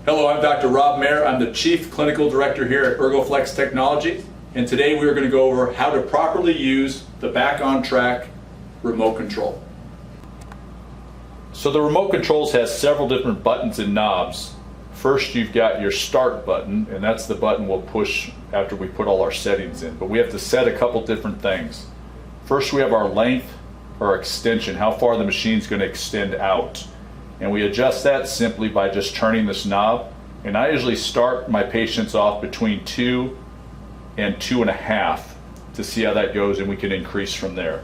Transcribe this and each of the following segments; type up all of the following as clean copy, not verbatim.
Hello, I'm Dr. Rob Mayer. I'm the Chief Clinical Director here at Ergo-Flex Technology, and today we are going to go over how to properly use the Back on Trac remote control. So the remote controls has several different buttons and knobs. First, you've got your start button, and that's the button we'll push after we put all our settings in. But we have to set a couple different things. First, we have our length or extension, how far the machine's going to extend out. And we adjust that simply by just turning this knob. And I usually start my patients off between 2 and 2.5 to see how that goes, and we can increase from there.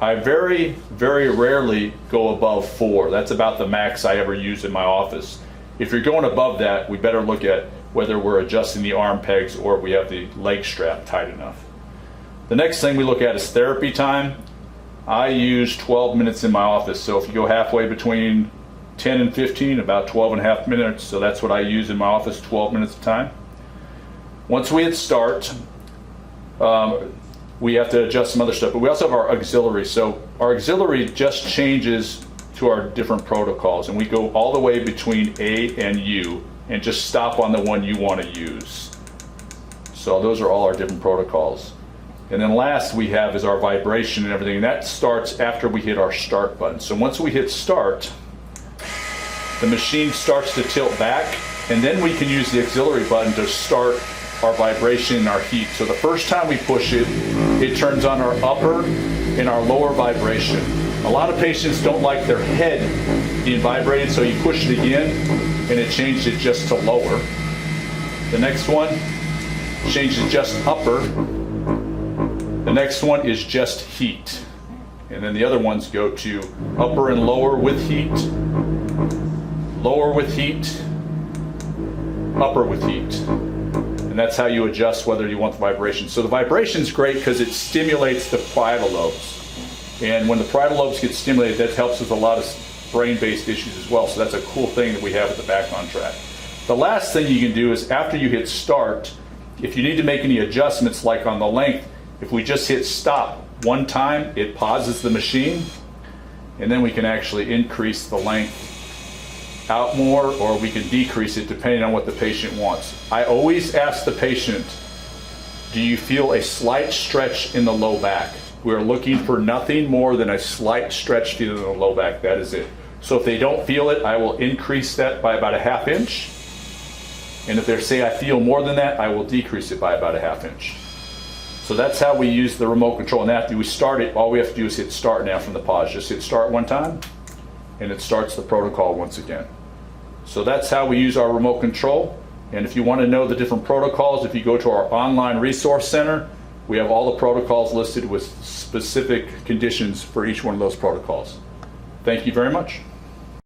I very, very rarely go above 4. That's about the max I ever use in my office. If you're going above that, we better look at whether we're adjusting the arm pegs or we have the leg strap tight enough. The next thing we look at is therapy time. I use 12 minutes in my office, so if you go halfway between 10 and 15, about 12.5 minutes, so that's what I use in my office, 12 minutes of time. Once we hit start, we have to adjust some other stuff, but we also have our auxiliary. So our auxiliary just changes to our different protocols, and we go all the way between A and U and just stop on the one you want to use. So those are all our different protocols. And then last we have is our vibration and everything, and that starts after we hit our start button. So once we hit start, the machine starts to tilt back, and then we can use the auxiliary button to start our vibration and our heat. So the first time we push it, it turns on our upper and our lower vibration. A lot of patients don't like their head being vibrated, so you push it again, and it changed it just to lower. The next one changes just upper. The next one is just heat. And then the other ones go to upper and lower with heat, lower with heat, upper with heat. And that's how you adjust whether you want the vibration. So the vibration is great because it stimulates the parietal lobes. And when the parietal lobes get stimulated, that helps with a lot of brain-based issues as well. So that's a cool thing that we have at the Back on Trac. The last thing you can do is after you hit start, if you need to make any adjustments like on the length, if we just hit stop one time, it pauses the machine, and then we can actually increase the length out more, or we can decrease it depending on what the patient wants. I always ask the patient, do you feel a slight stretch in the low back? We're looking for nothing more than a slight stretch in the low back. That is it. So if they don't feel it, I will increase that by about 1/2 inch. And if they say I feel more than that, I will decrease it by about 1/2 inch. So that's how we use the remote control. And after we start it, all we have to do is hit start now from the pause. Just hit start one time, and it starts the protocol once again. So that's how we use our remote control. And if you want to know the different protocols, if you go to our online resource center, we have all the protocols listed with specific conditions for each one of those protocols. Thank you very much.